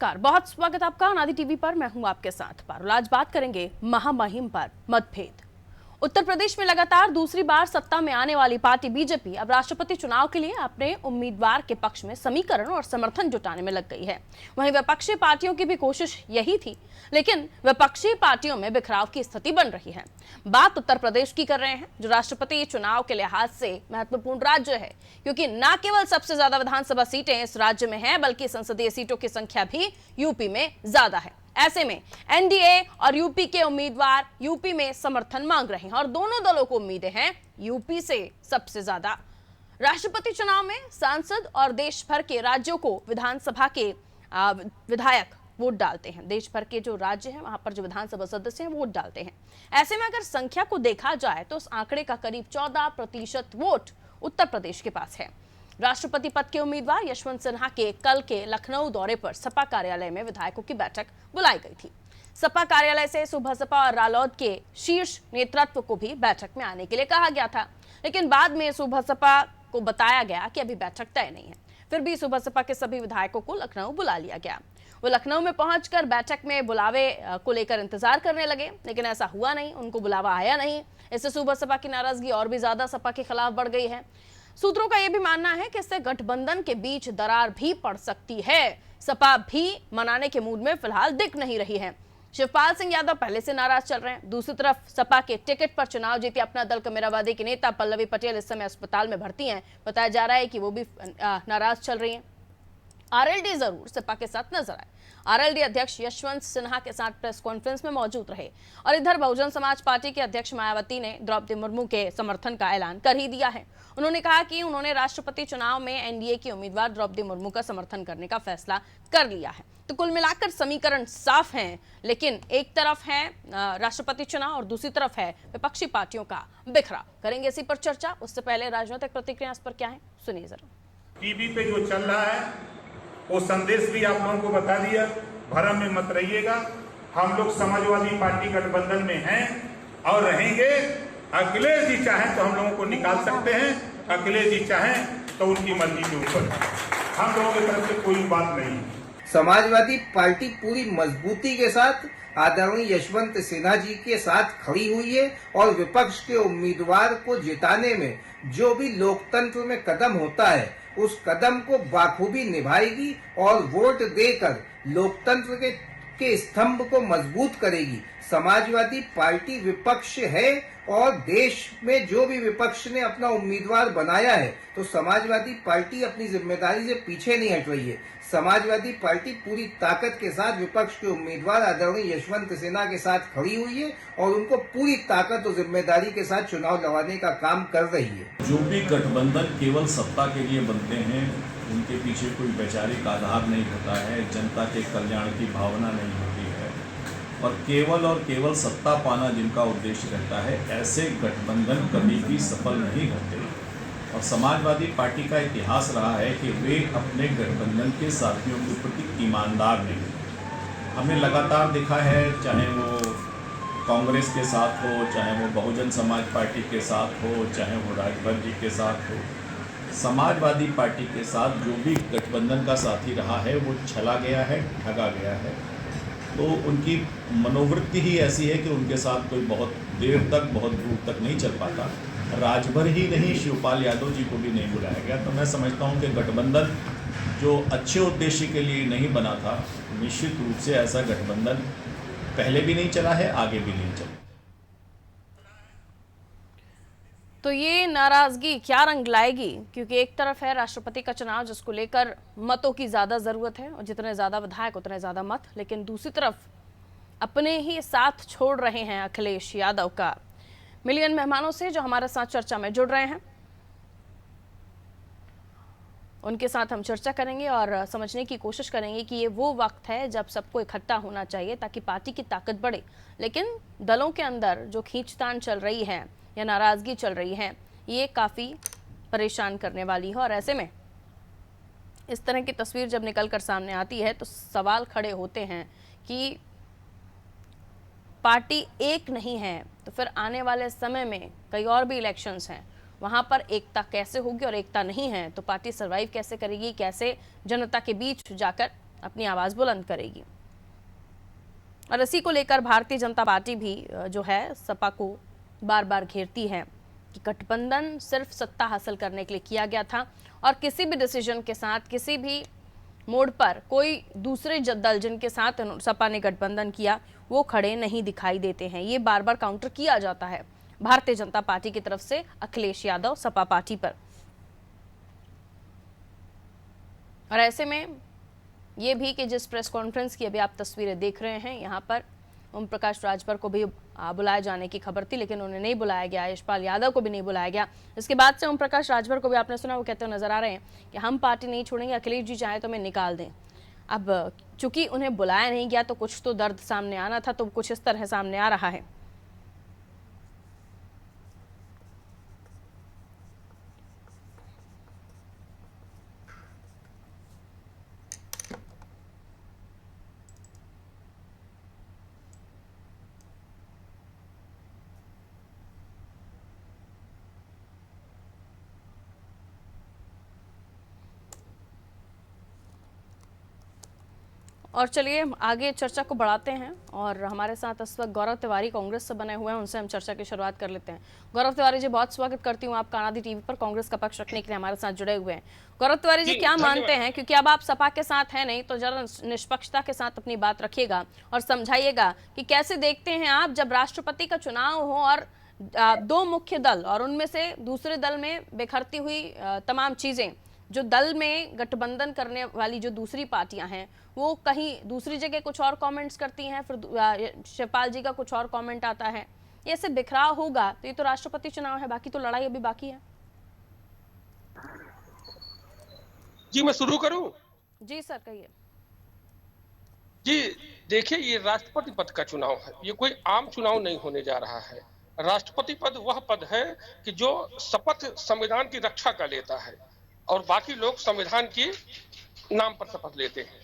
नमस्कार, बहुत स्वागत आपका अनादि टीवी पर। मैं हूं आपके साथ पारुल। आज बात करेंगे महामहिम पर मतभेद। उत्तर प्रदेश में लगातार दूसरी बार सत्ता में आने वाली पार्टी बीजेपी अब राष्ट्रपति चुनाव के लिए अपने उम्मीदवार के पक्ष में समीकरण और समर्थन जुटाने में लग गई है। वहीं विपक्षी पार्टियों की भी कोशिश यही थी, लेकिन विपक्षी पार्टियों में बिखराव की स्थिति बन रही है। बात उत्तर प्रदेश की कर रहे हैं, जो राष्ट्रपति चुनाव के लिहाज से महत्वपूर्ण राज्य है, क्योंकि न केवल सबसे ज्यादा विधानसभा सीटें इस राज्य में हैं, बल्कि संसदीय सीटों की संख्या भी यूपी में ज्यादा है। ऐसे में एनडीए और यूपी के उम्मीदवार यूपी में समर्थन मांग रहे हैं और दोनों दलों को उम्मीदें हैं यूपी से सबसे ज्यादा। राष्ट्रपति चुनाव में सांसद और देश भर के राज्यों को विधानसभा के विधायक वोट डालते हैं। देश भर के जो राज्य हैं वहां पर जो विधानसभा सदस्य हैं वोट डालते हैं। ऐसे में अगर संख्या को देखा जाए तो उस आंकड़े का करीब 14% वोट उत्तर प्रदेश के पास है। राष्ट्रपति पद के उम्मीदवार यशवंत सिन्हा के कल के लखनऊ दौरे पर सपा कार्यालय में विधायकों की बैठक बुलाई गई थी। सपा कार्यालय से सुबह और रालोद के शीर्ष नेतृत्व को भी बैठक में आने के लिए कहा गया था, लेकिन बाद में सुबह को बताया गया कि अभी बैठक तय नहीं है। फिर भी सुबह के सभी विधायकों को लखनऊ बुला लिया गया। वो लखनऊ में पहुंचकर बैठक में बुलावे को लेकर इंतजार करने लगे, लेकिन ऐसा हुआ नहीं, उनको बुलावा आया नहीं। इससे सुबह की नाराजगी और भी ज्यादा सपा के खिलाफ बढ़ गई है। सूत्रों का यह भी मानना है कि इससे गठबंधन के बीच दरार भी पड़ सकती है। सपा भी मनाने के मूड में फिलहाल दिख नहीं रही है। शिवपाल सिंह यादव पहले से नाराज चल रहे हैं। दूसरी तरफ सपा के टिकट पर चुनाव जीती अपना दल कमेरावादी के नेता पल्लवी पटेल इस समय अस्पताल में भर्ती हैं। बताया जा रहा है कि वो भी नाराज चल रही हैं। आरएलडी जरूर सपा के साथ नजर आए। आरएलडी अध्यक्ष यशवंत सिन्हा के साथ प्रेस कॉन्फ्रेंस में मौजूद रहे और इधर बहुजन समाज पार्टी के अध्यक्ष मायावती ने द्रौपदी मुर्मू के समर्थन का ऐलान कर ही दिया है। उन्होंने कहा कि उन्होंने राष्ट्रपति चुनाव में एनडीए की उम्मीदवार द्रौपदी मुर्मू का समर्थन करने का फैसला कर लिया है। तो कुल मिलाकर समीकरण साफ हैं, लेकिन एक तरफ है राष्ट्रपति चुनाव और दूसरी तरफ है विपक्षी पार्टियों का बिखराव। करेंगे इसी पर चर्चा। उससे पहले राजनीतिक प्रतिक्रिया इस पर क्या है, सुनिए जरा। टीवी पे जो चल रहा है वो संदेश भी आप लोगों को बता दिया, भ्रम में मत रहिएगा। हम लोग समाजवादी पार्टी गठबंधन में हैं और रहेंगे। अखिलेश जी चाहें तो हम लोगों को निकाल सकते हैं, अखिलेश जी चाहें तो उनकी मर्जी के ऊपर। हम लोगों की तरफ से कोई बात नहीं। समाजवादी पार्टी पूरी मजबूती के साथ आदरणीय यशवंत सिन्हा जी के साथ खड़ी हुई है और विपक्ष के उम्मीदवार को जिताने में जो भी लोकतंत्र में कदम होता है उस कदम को बाखूबी निभाएगी और वोट देकर लोकतंत्र के स्तंभ को मजबूत करेगी। समाजवादी पार्टी विपक्ष है और देश में जो भी विपक्ष ने अपना उम्मीदवार बनाया है तो समाजवादी पार्टी अपनी जिम्मेदारी से पीछे नहीं हट रही है। समाजवादी पार्टी पूरी ताकत के साथ विपक्ष के उम्मीदवार आदरणीय यशवंत सिन्हा के साथ खड़ी हुई है और उनको पूरी ताकत और जिम्मेदारी के साथ चुनाव लड़वाने का काम कर रही है। जो भी गठबंधन केवल सत्ता के लिए बनते हैं, उनके पीछे कोई वैचारिक आधार नहीं होता है, जनता के कल्याण की भावना नहीं होती है और केवल सत्ता पाना जिनका उद्देश्य रहता है, ऐसे गठबंधन कभी भी सफल नहीं होते। और समाजवादी पार्टी का इतिहास रहा है कि वे अपने गठबंधन के साथियों के प्रति ईमानदार नहीं। हमें लगातार दिखा है, चाहे वो कांग्रेस के साथ हो, चाहे वो बहुजन समाज पार्टी के साथ हो, चाहे वो राजभर जी के साथ हो, समाजवादी पार्टी के साथ जो भी गठबंधन का साथी रहा है वो छला गया है, ठगा गया है। तो उनकी मनोवृत्ति ही ऐसी है कि उनके साथ कोई बहुत देर तक, बहुत दूर तक नहीं चल पाता। राजभर ही नहीं, शिवपाल यादव जी को भी नहीं बुलाया गया। तो मैं समझता हूं कि गठबंधन जो अच्छे उद्देश्य के लिए नहीं बना था, निश्चित रूप से ऐसा गठबंधन पहले भी नहीं चला है, आगे भी नहीं चला। तो ये नाराजगी क्या रंग लाएगी, क्योंकि एक तरफ है राष्ट्रपति का चुनाव जिसको लेकर मतों की ज्यादा जरूरत है और जितने ज्यादा विधायक उतने ज्यादा मत, लेकिन दूसरी तरफ अपने ही साथ छोड़ रहे हैं अखिलेश यादव का। मिलियन मेहमानों से जो हमारे साथ चर्चा में जुड़ रहे हैं उनके साथ हम चर्चा करेंगे और समझने की कोशिश करेंगे कि ये वो वक्त है जब सबको इकट्ठा होना चाहिए ताकि पार्टी की ताकत बढ़े, लेकिन दलों के अंदर जो खींचतान चल रही है या नाराजगी चल रही है ये काफ़ी परेशान करने वाली है। और ऐसे में इस तरह की तस्वीर जब निकल कर सामने आती है तो सवाल खड़े होते हैं कि पार्टी एक नहीं है तो फिर आने वाले समय में कई और भी इलेक्शंस हैं, वहां पर एकता कैसे होगी, और एकता नहीं है तो पार्टी सरवाइव कैसे करेगी, कैसे जनता के बीच जाकर अपनी आवाज बुलंद करेगी। और इसी को लेकर भारतीय जनता पार्टी भी जो है सपा को बार बार घेरती है कि गठबंधन सिर्फ सत्ता हासिल करने के लिए किया गया था और किसी भी डिसीजन के साथ, किसी भी मोड़ पर कोई दूसरे दल जिनके साथ सपा ने गठबंधन किया वो खड़े नहीं दिखाई देते हैं। ये बार बार काउंटर किया जाता है भारतीय जनता पार्टी की तरफ से अखिलेश यादव सपा पार्टी पर। और ऐसे में ये भी कि जिस प्रेस कॉन्फ्रेंस की अभी आप तस्वीरें देख रहे हैं, यहाँ पर ओम प्रकाश राजभर को भी बुलाए जाने की खबर थी, लेकिन उन्हें नहीं बुलाया गया। यशपाल यादव को भी नहीं बुलाया गया। इसके बाद से ओम प्रकाश राजभर को भी आपने सुना, वो कहते हुए नजर आ रहे हैं कि हम पार्टी नहीं छोड़ेंगे, अखिलेश जी चाहे तो हमें निकाल दें। अब चूंकि उन्हें बुलाया नहीं गया तो कुछ तो दर्द सामने आना था, तो कुछ इस तरह सामने आ रहा है। और चलिए आगे चर्चा को बढ़ाते हैं और हमारे साथ इस वक्त गौरव तिवारी कांग्रेस से बने हुए हैं, उनसे हम चर्चा की शुरुआत कर लेते हैं। गौरव तिवारी जी, बहुत स्वागत करती हूँ आपका आनादि टीवी पर। कांग्रेस का पक्ष रखने के लिए हमारे साथ जुड़े हुए हैं। गौरव तिवारी जी, क्या मानते हैं, क्योंकि अब आप सपा के साथ हैं नहीं, तो जरा निष्पक्षता के साथ अपनी बात रखिएगा और समझाइएगा कि कैसे देखते हैं आप जब राष्ट्रपति का चुनाव हो और दो मुख्य दल और उनमें से दूसरे दल में बिखरती हुई तमाम चीजें, जो दल में गठबंधन करने वाली जो दूसरी पार्टियां हैं वो कहीं दूसरी जगह कुछ और कमेंट्स करती हैं, फिर शिवपाल जी का कुछ और कमेंट आता है, ये ऐसे बिखराव होगा तो ये तो राष्ट्रपति चुनाव है, बाकी तो लड़ाई अभी बाकी है। जी मैं शुरू करूं? जी सर, कहिए। जी देखिए, ये राष्ट्रपति पद का चुनाव है, ये कोई आम चुनाव नहीं होने जा रहा है। राष्ट्रपति पद वह पद है कि जो शपथ संविधान की रक्षा का लेता है और बाकी लोग संविधान की नाम पर शपथ लेते हैं।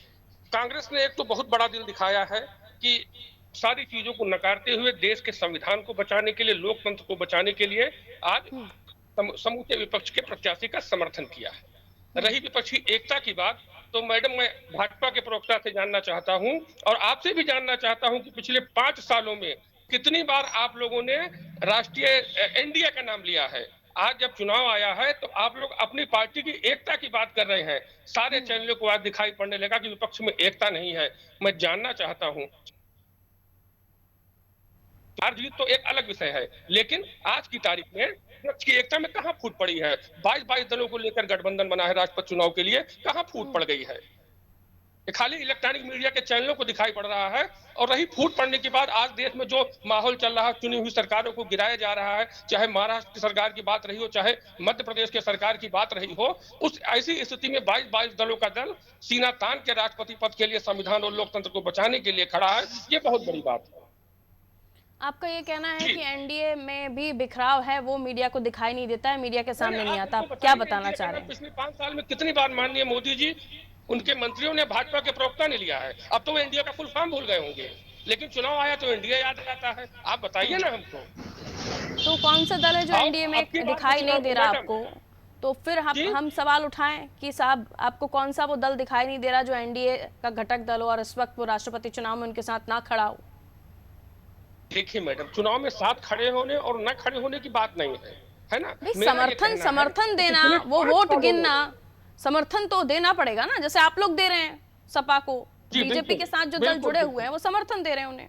कांग्रेस ने एक तो बहुत बड़ा दिल दिखाया है कि सारी चीजों को नकारते हुए देश के संविधान को बचाने के लिए, लोकतंत्र को बचाने के लिए आज समूचे विपक्ष के प्रत्याशी का समर्थन किया है। रही विपक्ष की एकता की बात, तो मैडम मैं भाजपा के प्रवक्ता से जानना चाहता हूं और आपसे भी जानना चाहता हूं कि पिछले 5 सालों में कितनी बार आप लोगों ने राष्ट्रीय एनडीए का नाम लिया है। आज जब चुनाव आया है तो आप लोग अपनी पार्टी की एकता की बात कर रहे हैं। सारे चैनलों को आज दिखाई पड़ने लगा कि विपक्ष में एकता नहीं है। मैं जानना चाहता हूं, हार जीत तो एक अलग विषय है, लेकिन आज की तारीख में विपक्ष की एकता में कहां फूट पड़ी है? 22 दलों को लेकर गठबंधन बना है राष्ट्रपति चुनाव के लिए, कहां फूट पड़ गई है? खाली इलेक्ट्रॉनिक मीडिया के चैनलों को दिखाई पड़ रहा है। और रही फूट पड़ने के बाद आज देश में जो माहौल चल रहा है, चुनी हुई सरकारों को गिराया जा रहा है, चाहे महाराष्ट्र की सरकार की बात रही हो, चाहे मध्य प्रदेश की सरकार की बात रही हो, उस ऐसी स्थिति में 22 दलों का दल सीना तान के राष्ट्रपति पद के लिए, संविधान और लोकतंत्र को बचाने के लिए खड़ा है। ये बहुत बड़ी बात है। आपका ये कहना है कि एनडीए में भी बिखराव है, वो मीडिया को दिखाई नहीं देता है, मीडिया के सामने नहीं आता, क्या बताना चाह रहे हैं? पिछले 5 साल में कितनी बार माननीय मोदी जी, उनके मंत्रियों ने, भाजपा के प्रवक्ता ने लिया है। अब तो वो एनडीए का फुल फॉर्म भूल गए होंगे, लेकिन चुनाव आया तो एनडीए याद आता है। आप बताइए ना हमको, तो कौन सा दल है जो एनडीए में दिखाई नहीं दे रहा आपको? तो फिर हम सवाल उठाएं कि साहब आपको कौन सा वो दल दिखाई नहीं दे रहा जो एनडीए का घटक दल हो और इस वक्त वो राष्ट्रपति चुनाव में उनके साथ ना खड़ा हो? देखिए मैडम, चुनाव में साथ खड़े होने और न खड़े होने की बात नहीं है ना? समर्थन देना, वो वोट गिनना, समर्थन तो देना पड़ेगा ना, जैसे आप लोग दे रहे हैं सपा को, बीजेपी के साथ जो दल जुड़े हुए हैं वो समर्थन दे रहे हैं उन्हें।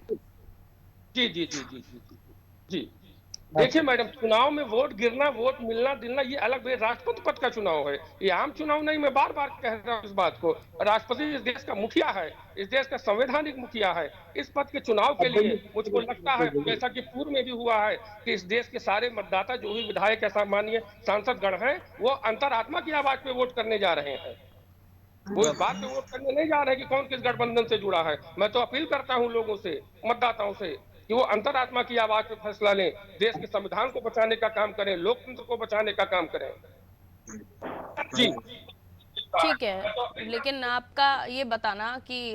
जी जी जी जी जी जी देखिए मैडम, चुनाव में वोट गिरना, वोट मिलना दिलना, ये अलग है। राष्ट्रपति पद का चुनाव है, ये आम चुनाव नहीं। मैं बार बार कह रहा हूँ इस बात को। राष्ट्रपति इस देश का मुखिया है, इस देश का संवैधानिक मुखिया है। इस पद के चुनाव के लिए मुझको लगता है, जैसा कि पूर्व में भी हुआ है, कि इस देश के सारे मतदाता, जो भी विधायक या माननीय सांसद गण है, वो अंतरात्मा की आवाज पे वोट करने जा रहे हैं। वो इस बात पे वोट करने नहीं जा रहे कि कौन किस गठबंधन से जुड़ा है। मैं तो अपील करता हूँ लोगों से, मतदाताओं से, कि वो अंतरात्मा की आवाज पे फैसला लें, देश के संविधान को बचाने का काम करें, लोकतंत्र को बचाने का काम करें। जी ठीक है, लेकिन आपका ये बताना कि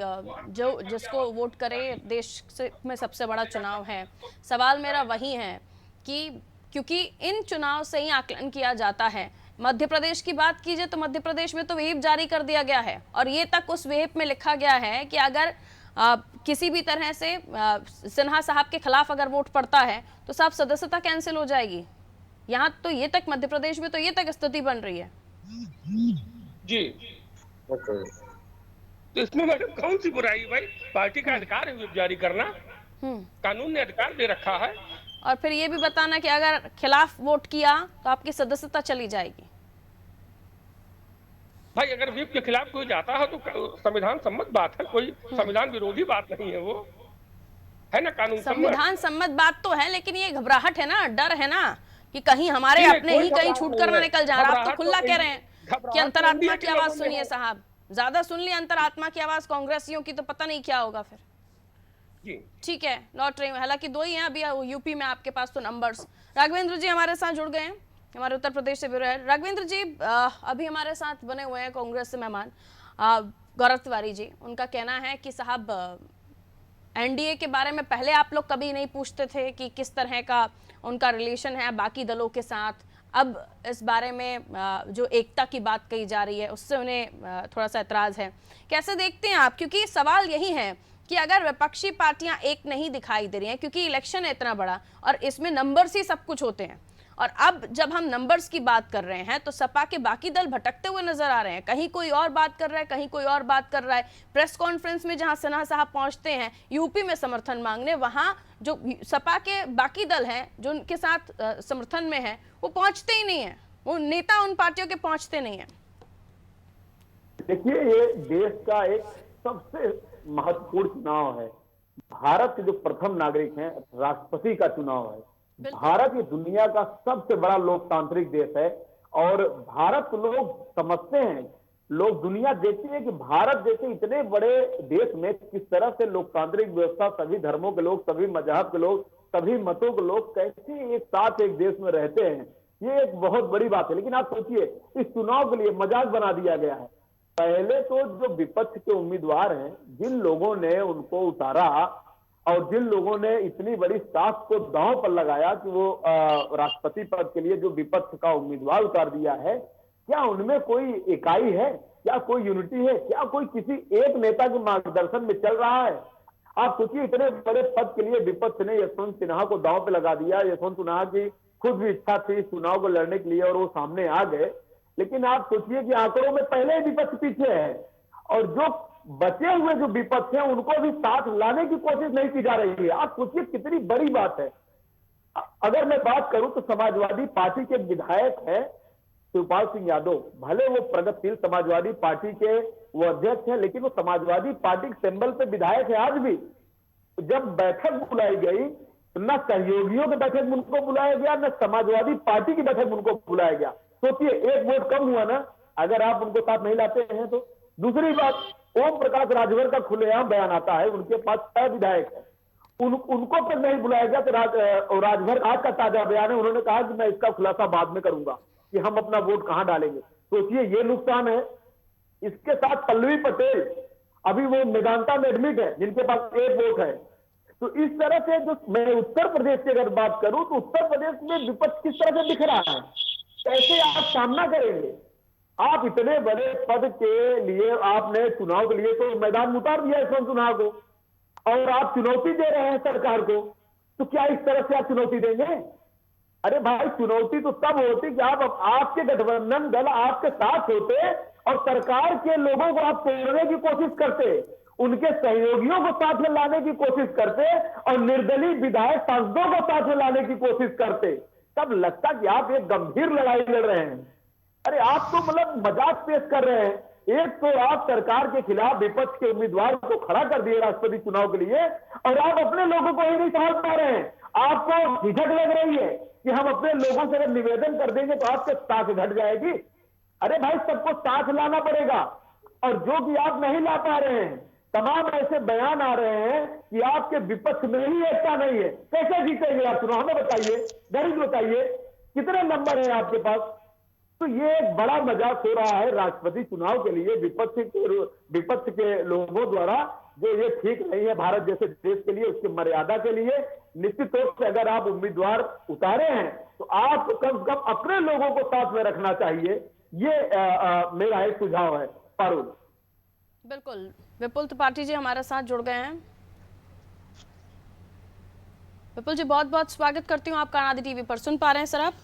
जो जिसको वोट करे, देश में सबसे बड़ा चुनाव है, सवाल मेरा वही है कि क्योंकि इन चुनाव से ही आकलन किया जाता है मध्य प्रदेश की बात कीजिए तो मध्य प्रदेश में तो व्हिप जारी कर दिया गया है और ये तक उस व्हिप में लिखा गया है कि अगर किसी भी तरह से सिन्हा साहब के खिलाफ अगर वोट पड़ता है तो साहब सदस्यता कैंसिल हो जाएगी। यहाँ तो ये तक मध्य प्रदेश में तो ये तक स्थिति बन रही है। जी तो इसमें मैडम कौन सी बुराई भाई, पार्टी का अधिकार है व्हिप जारी करना, कानून ने अधिकार दे रखा है। और फिर ये भी बताना कि अगर खिलाफ वोट किया तो आपकी सदस्यता चली जाएगी। भाई अगर व्हिप के खिलाफ कोई जाता है तो संविधान सम्मत बात है, कोई संविधान विरोधी बात नहीं है, वो है ना कानून संविधान सम्मत बात तो है, लेकिन ये घबराहट है ना, डर है ना कि कहीं हमारे अपने ही कहीं छूट कर ना निकल जाए। आप तो खुला कह रहे हैं कि अंतरात्मा की आवाज सुनिए साहब, ज्यादा सुन ली अंतरात्मा की आवाज कांग्रेसियों की तो पता नहीं क्या होगा फिर। ठीक है, लौट रही हूँ। हालांकि 2 ही हैं अभी यूपी में आपके पास तो नंबर्स। राघवेंद्र जी हमारे साथ जुड़ गए हैं, हमारे उत्तर प्रदेश से ब्यूरो हेड। राघवेंद्र जी अभी हमारे साथ बने हुए हैं कांग्रेस से मेहमान गौरव तिवारी जी। उनका कहना है कि साहब एनडीए के बारे में पहले आप लोग कभी नहीं पूछते थे कि किस तरह का उनका रिलेशन है बाकी दलों के साथ, अब इस बारे में जो एकता की बात कही जा रही है उससे उन्हें थोड़ा सा एतराज है। कैसे देखते हैं आप, क्योंकि सवाल यही है कि अगर विपक्षी पार्टियां एक नहीं दिखाई दे रही हैं, क्योंकि इलेक्शन है इतना बड़ा और इसमें नंबर्स ही सब कुछ होते हैं, और अब जब हम नंबर्स की बात कर रहे हैं तो सपा के बाकी दल भटकते हुए नजर आ रहे हैं, कहीं कोई और बात कर रहा है, कहीं कोई और बात कर रहा है। प्रेस कॉन्फ्रेंस में जहां सिन्हा साहब पहुंचते हैं यूपी में समर्थन मांगने, वहां जो सपा के बाकी दल हैं जो उनके साथ समर्थन में है वो पहुंचते ही नहीं है, वो नेता उन पार्टियों के पहुंचते नहीं है। देखिए, ये देश का एक सबसे महत्वपूर्ण चुनाव है। भारत के जो प्रथम नागरिक हैं, राष्ट्रपति का चुनाव है। भारत ये दुनिया का सबसे बड़ा लोकतांत्रिक देश है और भारत लोग समझते हैं, लोग दुनिया देखती है कि भारत जैसे इतने बड़े देश में किस तरह से लोकतांत्रिक व्यवस्था, सभी धर्मों के लोग, सभी मजहब के लोग, सभी मतों के लोग कैसे एक साथ एक देश में रहते हैं, ये एक बहुत बड़ी बात है। लेकिन आप सोचिए, इस चुनाव के लिए मजाक बना दिया गया है। पहले तो जो विपक्ष के उम्मीदवार हैं, जिन लोगों ने उनको उतारा और जिन लोगों ने इतनी बड़ी साख को दांव पर लगाया कि वो राष्ट्रपति पद के लिए जो विपक्ष का उम्मीदवार उतार दिया है, क्या उनमें कोई इकाई है, क्या कोई यूनिटी है, क्या कोई किसी एक नेता के मार्गदर्शन में चल रहा है? आप सोचिए, इतने बड़े पद के लिए विपक्ष ने यशवंत सिन्हा को दांव पे लगा दिया। यशवंत सिन्हा की खुद भी इच्छा थी इस चुनाव को लड़ने के लिए और वो सामने आ गए। लेकिन आप सोचिए कि आंकड़ों में पहले ही विपक्ष पीछे है और जो बचे हुए जो विपक्ष हैं उनको भी साथ लाने की कोशिश नहीं की जा रही है। आप सोचिए कितनी बड़ी बात है। अगर मैं बात करूं तो समाजवादी पार्टी के विधायक हैं शिवपाल सिंह यादव, भले वो प्रगतिशील समाजवादी पार्टी के वो अध्यक्ष हैं, लेकिन वो समाजवादी पार्टी के सिंबल पे विधायक है आज भी। जब बैठक बुलाई गई न सहयोगियों की बैठक में उनको बुलाया गया, न समाजवादी पार्टी की बैठक में उनको बुलाया गया। सोचिए, एक वोट कम हुआ ना अगर आप उनको साथ नहीं लाते हैं तो। दूसरी बात, ओम प्रकाश राजभर का खुलेआम बयान आता है, उनके पास 6 विधायक है, उनको तक नहीं बुलाया गया। तो राजभर आज का ताजा बयान है, उन्होंने कहा कि मैं इसका खुलासा बाद में करूंगा कि हम अपना वोट कहां डालेंगे। सोचिए, ये नुकसान है। इसके साथ पल्लवी पटेल अभी वो मेदांता में एडमिट है, जिनके पास 1 वोट है। तो इस तरह से जो मैं उत्तर प्रदेश की अगर बात करूं तो उत्तर प्रदेश में विपक्ष किस तरह से दिख रहा है, कैसे आप सामना करेंगे? आप इतने बड़े पद के लिए आपने चुनाव के लिए तो मैदान में उतार दिया यशवंत सिन्हा को और आप चुनौती दे रहे हैं सरकार को, तो क्या इस तरह से आप चुनौती देंगे? अरे भाई, चुनौती तो तब होती कि आपके गठबंधन दल आपके साथ होते और सरकार के लोगों को आप तोड़ने की कोशिश करते, उनके सहयोगियों को साथ में लाने की कोशिश करते और निर्दलीय विधायक सांसदों को साथ में लाने की कोशिश करते, तब लगता कि आप एक गंभीर लड़ाई लड़ रहे हैं। अरे आप तो मतलब मजाक पेश कर रहे हैं। एक तो आप सरकार के खिलाफ विपक्ष के उम्मीदवार को खड़ा कर दिए राष्ट्रपति चुनाव के लिए और आप अपने लोगों को ही नहीं संभाल पा रहे हैं। आपको झिझक लग रही है कि हम अपने लोगों से अगर निवेदन कर देंगे तो आपके साथ घट जाएगी। अरे भाई, सबको साथ लाना पड़ेगा और जो कि आप नहीं ला पा रहे हैं, तमाम ऐसे बयान आ रहे हैं कि आपके विपक्ष में ही एकता नहीं है। कैसे जीतेंगे आप चुनाव? हमें बताइए, गरीब बताइए, कितने नंबर है आपके पास? तो ये एक बड़ा मजाक हो रहा है राष्ट्रपति चुनाव के लिए विपक्ष के लोगों द्वारा, जो ये ठीक नहीं है भारत जैसे देश के लिए, उसकी मर्यादा के लिए। निश्चित रूप से अगर आप उम्मीदवार उतारे हैं तो आप कम से कम अपने लोगों को साथ में रखना चाहिए। ये मेरा एक सुझाव है। पारुल। बिल्कुल, विपुल त्रिपाठी जी हमारे साथ जुड़ गए हैं। विपुल जी, बहुत बहुत स्वागत करती हूँ आपका आदि टीवी पर। सुन पा रहे हैं सर आप?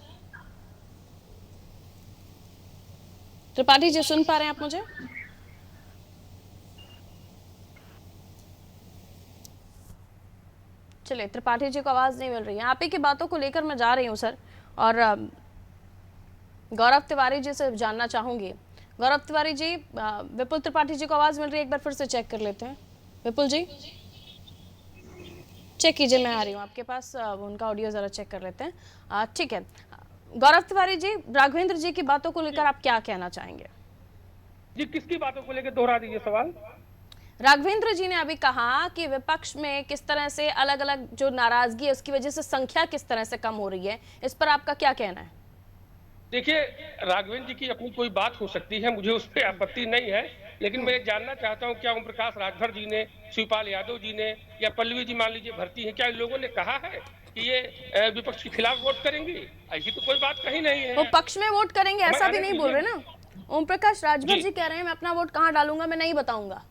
त्रिपाठी जी सुन पा रहे हैं आप मुझे? चलिए, त्रिपाठी जी को आवाज नहीं मिल रही है। आप ही की बातों को लेकर मैं जा रही हूँ सर, और गौरव तिवारी जी से जानना चाहूंगी। गौरव तिवारी जी, विपुल त्रिपाठी जी को आवाज मिल रही है? एक बार फिर से चेक कर लेते हैं। विपुल जी चेक कीजिए, मैं आ रही हूँ आपके पास। उनका ऑडियो जरा चेक कर लेते हैं। ठीक है, गौरव तिवारी जी, राघवेंद्र जी की बातों को लेकर आप क्या कहना चाहेंगे? जी, किसकी बातों को लेकर दोहरा दीजिए सवाल। राघवेंद्र जी ने अभी कहा कि विपक्ष में किस तरह से अलग अलग जो नाराजगी है उसकी वजह से संख्या किस तरह से कम हो रही है, इस पर आपका क्या कहना है? देखिए, राघवेंद्र जी की अपनी कोई बात हो सकती है, मुझे उस पर आपत्ति नहीं है, लेकिन मैं जानना चाहता हूं क्या ओम प्रकाश राजभर जी ने, शिवपाल यादव जी ने या पल्लवी जी मान लीजिए भर्ती है, क्या इन लोगों ने कहा है कि ये विपक्ष के खिलाफ वोट करेंगी? ऐसी तो कोई बात कहीं नहीं है। वो पक्ष में वोट करेंगे ऐसा भी नहीं बोल रहे ना। ओम प्रकाश राजभर जी कह रहे हैं मैं अपना वोट कहाँ डालूंगा मैं नहीं बताऊंगा।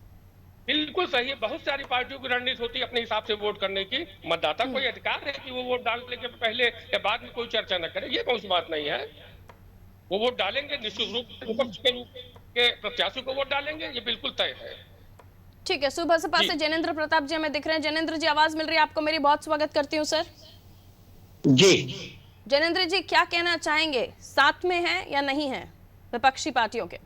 बिल्कुल सही है, बहुत सारी पार्टियों की रणनीति होती है अपने हिसाब से वोट करने की। मतदाता कोई अधिकार है कि वो वोट डालने के पहले या बाद में कोई चर्चा न करे, ये कौन सी बात नहीं है। वो वोट डालेंगे, निश्चित रूप से विपक्ष के प्रत्याशी को वोट डालेंगे, ये बिल्कुल तय है। ठीक है, सुबह से पास से जैनेंद्र प्रताप जी हमें दिख रहे हैं। जैनेंद्र जी, आवाज मिल रही है आपको मेरी? बहुत स्वागत करती हूँ सर। जी जैनेंद्र जी, क्या कहना चाहेंगे, साथ में है या नहीं है विपक्षी पार्टियों के?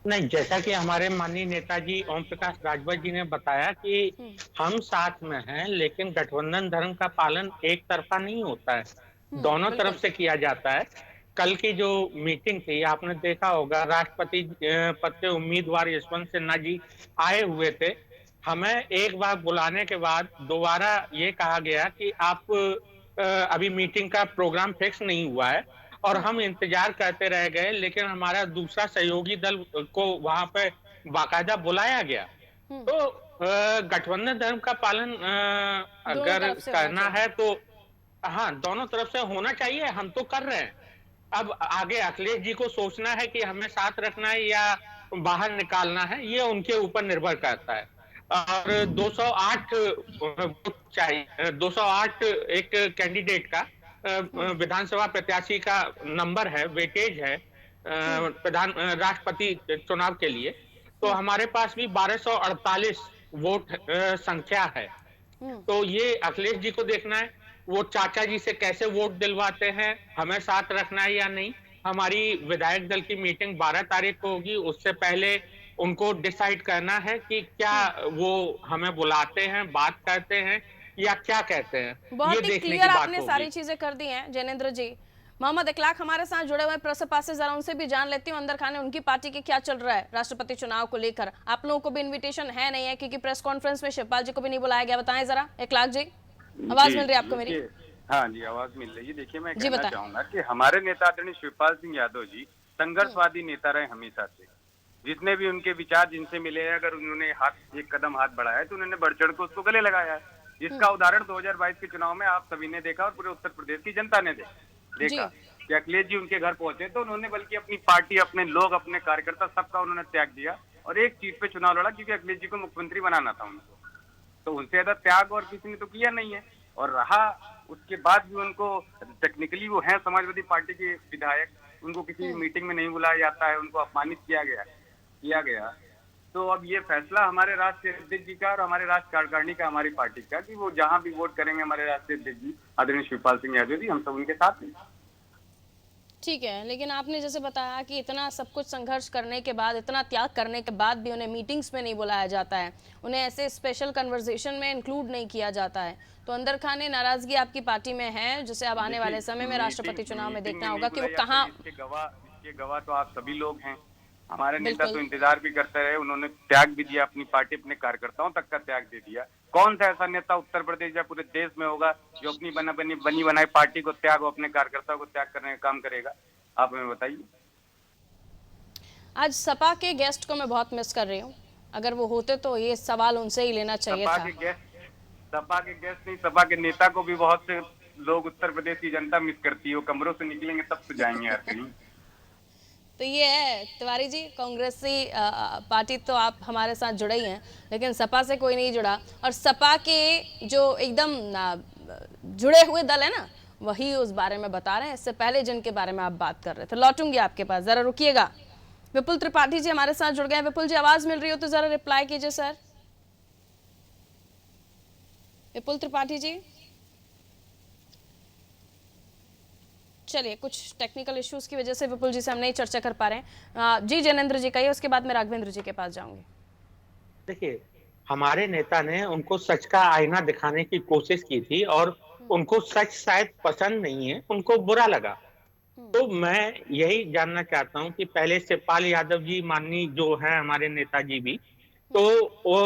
नहीं, जैसा कि हमारे माननीय नेताजी ओम प्रकाश राजभर जी ने बताया कि हम साथ में हैं, लेकिन गठबंधन धर्म का पालन एक तरफा नहीं होता है, दोनों तरफ से किया जाता है। कल की जो मीटिंग थी आपने देखा होगा, राष्ट्रपति पद के उम्मीदवार यशवंत सिन्हा जी आए हुए थे। हमें एक बार बुलाने के बाद दोबारा ये कहा गया कि आप अभी मीटिंग का प्रोग्राम फिक्स नहीं हुआ है, और हम इंतजार करते रह गए, लेकिन हमारा दूसरा सहयोगी दल को वहां पे बाकायदा बुलाया गया। तो गठबंधन धर्म का पालन अगर करना है तो हाँ, दोनों तरफ से होना चाहिए। हम तो कर रहे हैं। अब आगे अखिलेश जी को सोचना है कि हमें साथ रखना है या बाहर निकालना है, ये उनके ऊपर निर्भर करता है। और 208 चाहिए, 208 एक कैंडिडेट का विधानसभा प्रत्याशी का नंबर है, वेटेज है राष्ट्रपति चुनाव के लिए। तो हमारे पास भी 1248 वोट संख्या है। तो ये अखिलेश जी को देखना है, वो चाचा जी से कैसे वोट दिलवाते हैं, हमें साथ रखना है या नहीं। हमारी विधायक दल की मीटिंग 12 तारीख को होगी, उससे पहले उनको डिसाइड करना है कि क्या वो हमें बुलाते हैं, बात करते हैं या क्या कहते हैं। बहुत ही क्लियर आपने सारी चीजें कर दी हैं जैनेंद्र जी। मोहम्मद इखलाक हमारे साथ जुड़े हुए प्रेस पास से, जरा उनसे भी जान लेती हूँ अंदर खाने उनकी पार्टी के क्या चल रहा है राष्ट्रपति चुनाव को लेकर। आप लोगों को भी इन्विटेशन है नहीं है, क्योंकि प्रेस कॉन्फ्रेंस में शिवपाल जी को भी नहीं बुलाया गया। बताएं जरा इखलाक जी, आवाज मिल रही है आपको मेरी? हाँ जी, आवाज मिल रही है। देखिए, मैं कहना चाहूंगा कि हमारे नेता आदरणीय शिवपाल सिंह यादव जी संघर्षवादी नेता रहे हमेशा से। जितने भी उनके विचार जिनसे मिले हैं, अगर उन्होंने एक कदम हाथ बढ़ाया है तो उन्होंने बढ़ चढ़ को उसको गले लगाया है। जिसका उदाहरण 2022 के चुनाव में आप सभी ने देखा और पूरे उत्तर प्रदेश की जनता ने देखा कि अखिलेश जी उनके घर पहुंचे तो उन्होंने बल्कि अपनी पार्टी, अपने लोग, अपने कार्यकर्ता सबका उन्होंने त्याग दिया और एक चीज पे चुनाव लड़ा, क्योंकि अखिलेश जी को मुख्यमंत्री बनाना था उनको। तो उनसे ज्यादा त्याग और किसी ने तो किया नहीं है। और रहा उसके बाद भी उनको टेक्निकली वो हैं समाजवादी पार्टी के विधायक, उनको किसी मीटिंग में नहीं बुलाया जाता है, उनको अपमानित किया गया। तो अब ये फैसला हमारे राष्ट्रीय अध्यक्ष जी का और हमारे राष्ट्रीय कार्यकारिणी का, हमारी पार्टी का, कि वो जहां भी वोट करेंगे हमारे राष्ट्रीय अध्यक्ष जी आदरणीय शिवपाल सिंह यादव जी, हम सब उनके साथ हैं। ठीक है, लेकिन आपने जैसे बताया कि इतना सब कुछ संघर्ष करने के बाद, इतना त्याग करने के बाद भी उन्हें मीटिंग्स में नहीं बुलाया जाता है, उन्हें ऐसे स्पेशल कन्वर्सेशन में इंक्लूड नहीं किया जाता है। तो अंदर खाने नाराजगी आपकी पार्टी में है, जिसे अब आने वाले समय में राष्ट्रपति चुनाव में देखना होगा कि वो कहाँ। इसके गवाह तो आप सभी लोग हैं। हमारे नेता तो इंतजार भी करते रहे, उन्होंने त्याग भी दिया, अपनी पार्टी, अपने कार्यकर्ताओं तक का त्याग दे दिया। कौन सा ऐसा नेता उत्तर प्रदेश या पूरे देश में होगा जो अपनी बनी बनाई पार्टी को त्याग, अपने कार्यकर्ताओं को त्याग करने का काम करेगा? आप हमें बताइए। आज सपा के गेस्ट को मैं बहुत मिस कर रही हूँ। अगर वो होते तो ये सवाल उनसे ही लेना चाहिए था। सपा के गेस्ट नहीं, सपा के नेता को भी बहुत से लोग उत्तर प्रदेश की जनता मिस करती है। वो कमरों से निकलेंगे तब तो जाएंगे यार कहीं। तो ये है तिवारी जी, कांग्रेसी पार्टी तो आप हमारे साथ जुड़े ही हैं, लेकिन सपा से कोई नहीं जुड़ा। और सपा के जो एकदम जुड़े हुए दल है ना, वही उस बारे में बता रहे हैं। इससे पहले जिनके बारे में आप बात कर रहे थे, लौटूंगी आपके पास, जरा रुकिएगा। विपुल त्रिपाठी जी हमारे साथ जुड़ गए हैं। विपुल जी, आवाज मिल रही हो तो जरा रिप्लाई कीजिए सर। विपुल त्रिपाठी जी, चलिए कुछ टेक्निकल इश्यूज की वजह से विपुल जी से हम नहीं चर्चा कर पा रहे हैं। जी जैनेंद्र जी कहिए, उसके बाद मैं राघवेंद्र जी के पास जाऊंगी। देखिए, हमारे नेता ने उनको सच का आईना दिखाने की कोशिश की थी और उनको सच शायद पसंद नहीं है, उनको बुरा लगा। तो मैं यही जानना चाहता हूं कि पहले शिवपाल यादव जी माननीय जो है हमारे नेताजी भी, तो वो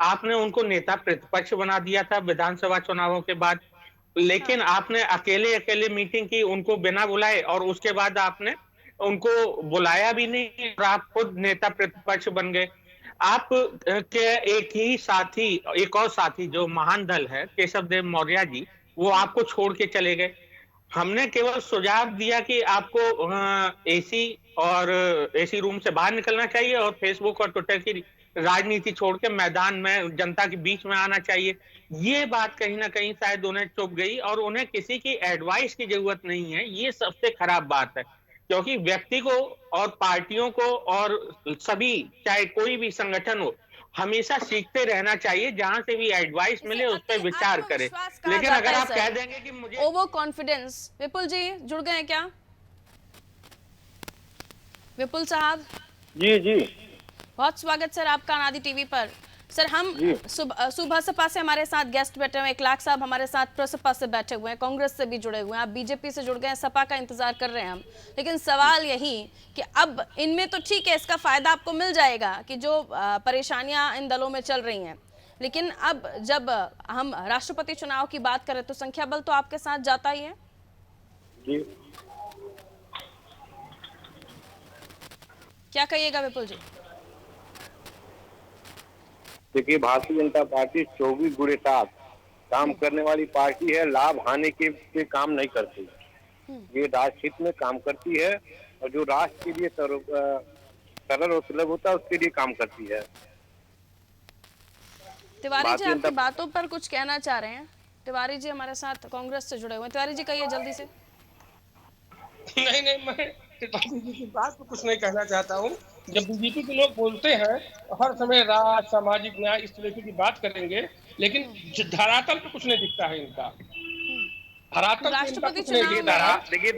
आपने उनको नेता प्रतिपक्ष बना दिया था विधानसभा चुनावों के बाद, लेकिन आपने अकेले अकेले मीटिंग की उनको बिना बुलाए, और उसके बाद आपने उनको बुलाया भी नहीं और आप खुद नेता प्रतिपक्ष बन गए। आप के एक और साथी जो महान दल है केशव देव मौर्य जी, वो आपको छोड़ के चले गए। हमने केवल सुझाव दिया कि आपको एसी रूम से बाहर निकलना चाहिए और फेसबुक और ट्विटर की राजनीति छोड़ के मैदान में जनता के बीच में आना चाहिए। ये बात कहीं ना कहीं शायद उन्हें चुभ गई और उन्हें किसी की एडवाइस की जरूरत नहीं है। ये सबसे खराब बात है, क्योंकि व्यक्ति को और पार्टियों को और सभी, चाहे कोई भी संगठन हो, हमेशा सीखते रहना चाहिए। जहां से भी एडवाइस मिले उस पर विचार करें। लेकिन अगर आप कह देंगे कि मुझे ओवर कॉन्फिडेंस। विपुल जी जुड़ गए हैं क्या? विपुल साहब जी जी, बहुत स्वागत सर आपका अनादि टीवी पर। सर हम सुबह सपा से हमारे साथ गेस्ट बैठे हुए हैं, 1 लाख साहब हमारे साथ प्रसपा से बैठे हुए हैं, कांग्रेस से भी जुड़े हुए हैं, आप बीजेपी से जुड़ गए हैं, सपा का इंतजार कर रहे हैं हम। लेकिन सवाल यही कि अब इनमें तो ठीक है, इसका फायदा आपको मिल जाएगा कि जो परेशानियां इन दलों में चल रही हैं, लेकिन अब जब हम राष्ट्रपति चुनाव की बात करें तो संख्या बल तो आपके साथ जाता ही है। जी क्या कहिएगा विपुल जी? देखिए, भारतीय जनता पार्टी 24 गुणे 7 काम करने वाली पार्टी है। लाभ हानि के काम नहीं करती, ये राष्ट्र हित में काम करती है और जो राष्ट्र के लिए सरल और सुलभ होता है उसके लिए काम करती है। तिवारी जी आपकी बातों पर कुछ कहना चाह रहे हैं? तिवारी जी हमारे साथ कांग्रेस से जुड़े हुए हैं, तिवारी जी कहिए जल्दी से। नहीं, मैं तिवारी जी की बात तो कुछ नहीं कहना चाहता हूँ। जब बीजेपी के लोग बोलते हैं हर समय राज, सामाजिक न्याय, इस तरीके की बात करेंगे, लेकिन धरातल पे कुछ नहीं दिखता है इनका। राष्ट्रपति चुनाव में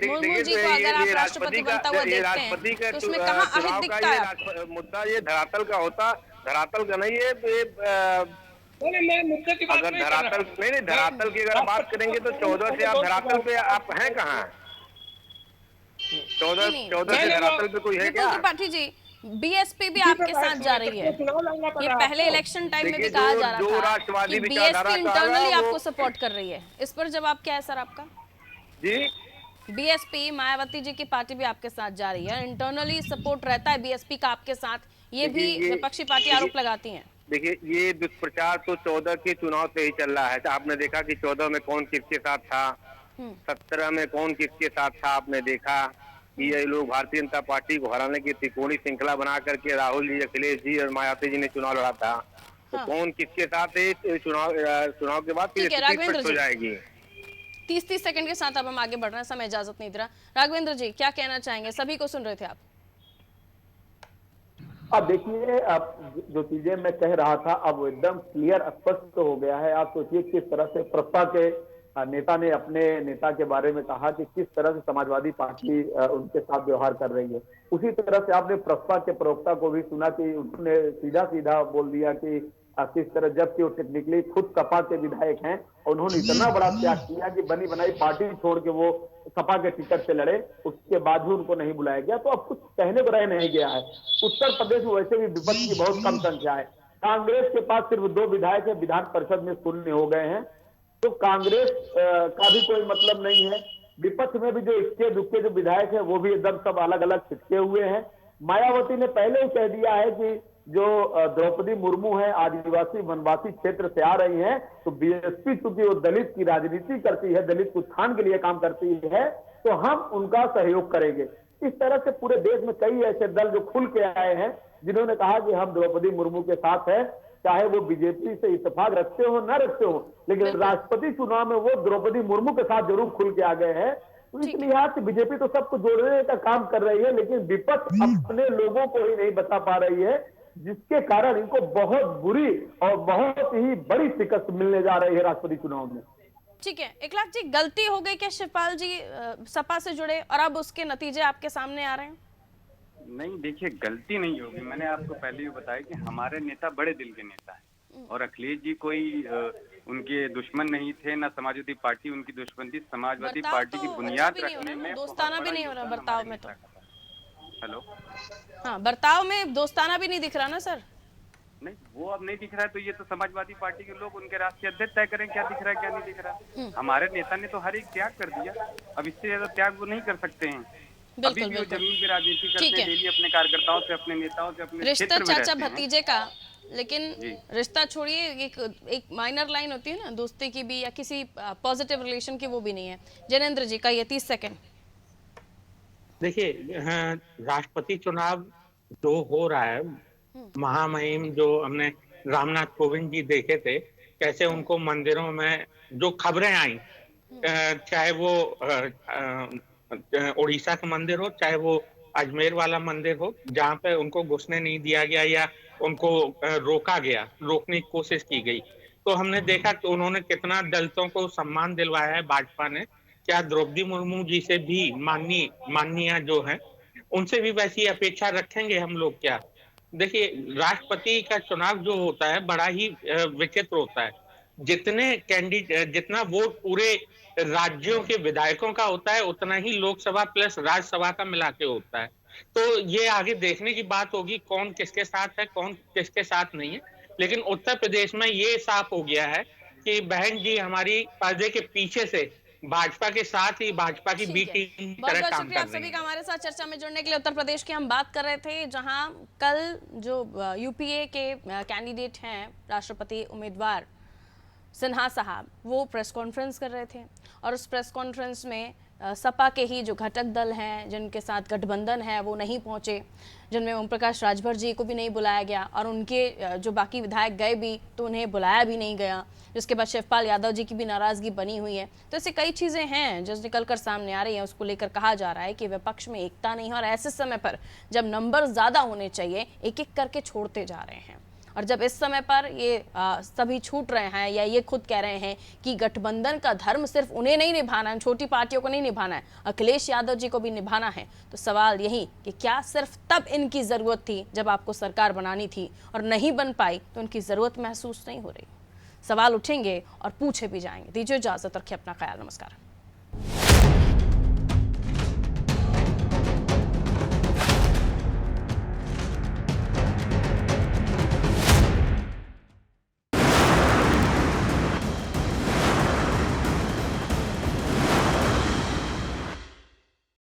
मुर्मू जी को अगर आप राष्ट्रपति बनता हुआ देखते हैं तो उसमें कहाँ अहित दिखता है? मुद्दा ये धरातल का होता, धरातल का नहीं है। मैं मुद्दे की बात अगर धरातल नहीं, धरातल की अगर बात करेंगे तो 14 से आप धरातल पे आप हैं कहाँ? 14 से धरातल पे कोई है क्या? त्रिपाठी जी, बीएसपी भी आपके साथ जा रही है। ये पहले इलेक्शन टाइम में भी कहा जा रहा था कि बीएसपी इंटरनली आपको सपोर्ट कर रही है। इस पर जवाब क्या है सर आपका? जी, बीएसपी मायावती जी की पार्टी भी आपके साथ जा रही है, इंटरनली सपोर्ट रहता है बीएसपी का आपके साथ, ये भी विपक्षी पार्टी आरोप लगाती है। देखिए, ये दुष्प्रचार तो 14 के चुनाव से ही चल रहा है। आपने देखा कि 14 में कौन किसके साथ था, 17 में कौन किसके साथ था। आपने देखा कि ये लोग भारतीय जनता पार्टी को हराने की त्रिकोणीय श्रृंखला बना करके राहुल जी, अखिलेश जी और मायावती जी ने चुनाव लड़ा था। तो कौन किसके साथ है चुनाव के बाद हो जाएगी। 30 सेकंड के साथ अब हम आगे बढ़ रहे हैं, समय इजाजत नहीं दे रहा। राघवेंद्र जी क्या कहना चाहेंगे? सभी को सुन रहे थे आप। अब देखिए, अब जो चीजें मैं कह रहा था अब एकदम क्लियर स्पष्ट हो गया है। आप सोचिए किस तरह से प्रसपा के नेता ने अपने नेता के बारे में कहा कि किस तरह से समाजवादी पार्टी उनके साथ व्यवहार कर रही है। उसी तरह से आपने प्रसपा के प्रवक्ता को भी सुना कि उन्होंने सीधा सीधा बोल दिया कि किस तरह, जबकि वो टेक्निकली खुद सपा के विधायक हैं, उन्होंने इतना बड़ा त्याग किया कि बनी बनाई पार्टी छोड़ के वो सपा के टिकट से लड़े, उसके बाद भी उनको नहीं बुलाया गया। तो अब कुछ कहने को रह नहीं गया है। उत्तर प्रदेश में वैसे भी विपक्ष की बहुत कम संख्या है। कांग्रेस के पास सिर्फ 2 विधायक है, विधान परिषद में शून्य हो गए हैं, तो कांग्रेस का भी कोई मतलब नहीं है। विपक्ष में भी जो इक्के दुक्के जो विधायक है वो भी एकदम सब अलग अलग छिटके हुए हैं। मायावती ने पहले ही कह दिया है कि जो द्रौपदी मुर्मू है आदिवासी वनवासी क्षेत्र से आ रही हैं, तो बीएसपी चूंकि वो दलित की राजनीति करती है, दलित उत्थान के लिए काम करती है, तो हम उनका सहयोग करेंगे। इस तरह से पूरे देश में कई ऐसे दल जो खुल के आए हैं जिन्होंने कहा कि हम द्रौपदी मुर्मू के साथ है, चाहे वो बीजेपी से इत्तेफाक रखते हो न रखते हो, लेकिन राष्ट्रपति चुनाव में वो द्रौपदी मुर्मू के साथ जरूर खुल के आ गए हैं। तो इस लिहाज से बीजेपी तो सबको जोड़ने का काम कर रही है, लेकिन विपक्ष अपने लोगों को ही नहीं बता पा रही है, जिसके कारण इनको बहुत बुरी और बहुत ही बड़ी शिकस्त मिलने जा रही है राष्ट्रपति चुनाव में। ठीक है, एकलाख जी, गलती हो गई क्या शिवपाल जी सपा से जुड़े और अब उसके नतीजे आपके सामने आ रहे हैं? नहीं, देखिए गलती नहीं होगी। मैंने आपको पहले भी बताया कि हमारे नेता बड़े दिल के नेता हैं और अखिलेश जी कोई उनके दुश्मन नहीं थे, ना समाजवादी पार्टी उनकी दुश्मन थी। समाजवादी पार्टी की बुनियाद रखने में दोस्ताना भी नहीं हो रहा बर्ताव में। तो हेलो, हाँ, बर्ताव में दोस्ताना भी नहीं दिख रहा ना सर? नहीं, वो अब नहीं दिख रहा है तो ये तो समाजवादी पार्टी के लोग, उनके राष्ट्रीय अध्यक्ष तय करें क्या दिख रहा है क्या नहीं दिख रहा। हमारे नेता ने तो हर एक त्याग कर दिया, अब इससे ज्यादा त्याग वो नहीं कर सकते हैं। अभी भी वो जमीन पे राजनीति करते हैं, डेली अपने कार्यकर्ताओं से, अपने नेताओं से, अपने रिश्ता चाचा भतीजे का, लेकिन रिश्ता छोड़िए, एक माइनर लाइन होती है ना दोस्ती की भी या किसी पॉजिटिव रिलेशन की, वो भी नहीं है। जैनेंद्र जी का ये 30 सेकंड। देखिए, राष्ट्रपति चुनाव जो हो रहा है, महामहिम जो हमने रामनाथ कोविंद जी देखे थे, कैसे उनको मंदिरों में जो खबरें आई, चाहे वो उड़ीसा का मंदिर हो, चाहे वो अजमेर वाला मंदिर हो, जहाँ पे उनको घुसने नहीं दिया गया या उनको रोका गया, रोकने की कोशिश की गई, तो हमने देखा कि उन्होंने कितना दलितों को सम्मान दिलवाया है भाजपा ने। क्या द्रौपदी मुर्मू जी से भी माननीय जो है उनसे भी वैसी अपेक्षा रखेंगे हम लोग क्या? देखिए, राष्ट्रपति का चुनाव जो होता है बड़ा ही विचित्र होता है। जितना वोट पूरे राज्यों के विधायकों का होता है, उतना ही लोकसभा प्लस राज्यसभा का मिला के होता है। तो ये आगे देखने की बात होगी कौन किसके साथ है, कौन किसके साथ नहीं है। लेकिन उत्तर प्रदेश में ये साफ हो गया है कि बहन जी हमारी पर्दे के पीछे से भाजपा के साथ ही भाजपा की बी टीम की तरह काम कर रही है। आप सभी का हमारे साथ चर्चा में जुड़ने के लिए। उत्तर प्रदेश की हम बात कर रहे थे, जहां कल जो यूपीए के कैंडिडेट हैं, राष्ट्रपति उम्मीदवार सिन्हा साहब, वो प्रेस कॉन्फ्रेंस कर रहे थे और उस प्रेस कॉन्फ्रेंस में सपा के ही जो घटक दल हैं, जिनके साथ गठबंधन है, वो नहीं पहुंचे, जिनमें ओम प्रकाश राजभर जी को भी नहीं बुलाया गया और उनके जो बाकी विधायक गए भी तो उन्हें बुलाया भी नहीं गया, जिसके बाद शिवपाल यादव जी की भी नाराजगी बनी हुई है। तो ऐसे कई चीज़ें हैं जो निकल कर सामने आ रही हैं। उसको लेकर कहा जा रहा है कि विपक्ष में एकता नहीं है और ऐसे समय पर जब नंबर ज़्यादा होने चाहिए, एक एक करके छोड़ते जा रहे हैं। और जब इस समय पर ये सभी छूट रहे हैं या ये खुद कह रहे हैं कि गठबंधन का धर्म सिर्फ उन्हें नहीं निभाना है, छोटी पार्टियों को नहीं निभाना है, अखिलेश यादव जी को भी निभाना है, तो सवाल यही कि क्या सिर्फ तब इनकी ज़रूरत थी जब आपको सरकार बनानी थी और नहीं बन पाई तो उनकी ज़रूरत महसूस नहीं हो रही? सवाल उठेंगे और पूछे भी जाएंगे। दीजिए इजाज़त, रखिए अपना ख्याल। नमस्कार।